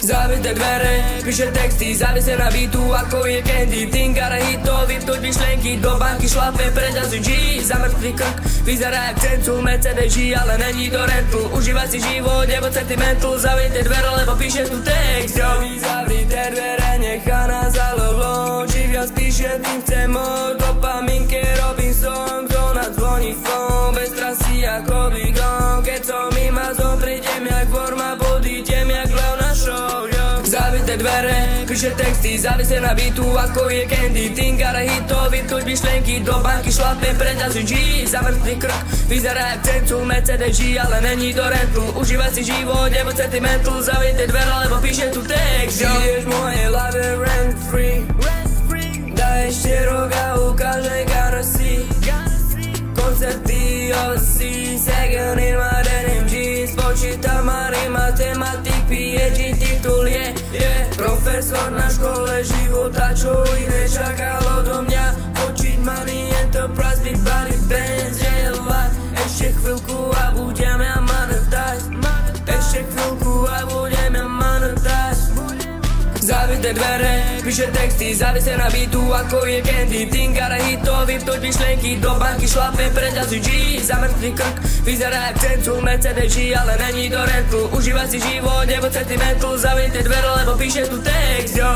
Zavité dvere, píše texty, závisí na beatu ako je candy. Tingare hitov, vypnúť myšlenky, do banky šlape preťazí G. Za mŕtvý krk, vyzerá jak cencul, Mercedes G, ale není to rental. Užívaj si život, nebo sentimental, zavité dvere, lebo píše tu text, yo. Zavité dvere, nechá nás alone, živia spíše tým chcem od dopaminke, robím song, kto nadzvoní phone, bez trasy ako Big On. Keď som mimo zom, prídem jak forma, podídem jak Leo na show, yo. Zavité dvere, píše texty, závisí na beatu ako je candy. Tingare hitov, vypnúť myšlenky, do banky šlape preťazí G. Za mŕtvý krk, vyzerá jak cencul, Mercedes G, ale není to rental. Užívaj si život, nebo sentimental, zavité dvere, lebo píše tu text, yo. Žiješ v mojej hlave rent free, daj ešte rok a ukážem Garasi. Koncerty OC, second in my denim jeans, počítam Mari, matematik, PhD titul je profesor na škole života, čo iné čakalo do mňa. Počiť money, enterprise, big body, Benz, life. Ešte chvíľku a budem ja monetize. Ešte chvíľku a budem ja monetize. Zavité dvere, píše texty, závisí na beatu ako je candy. Tingare hitov, vypnúť myšlenky, do banky šlape preťazí G. Za mŕtvý krk, vyzerá jak cencul, Mercedes G, ale není to rental. Užívaj si život, nebo sentimental, zavité dvere, lebo píše tu text, yo.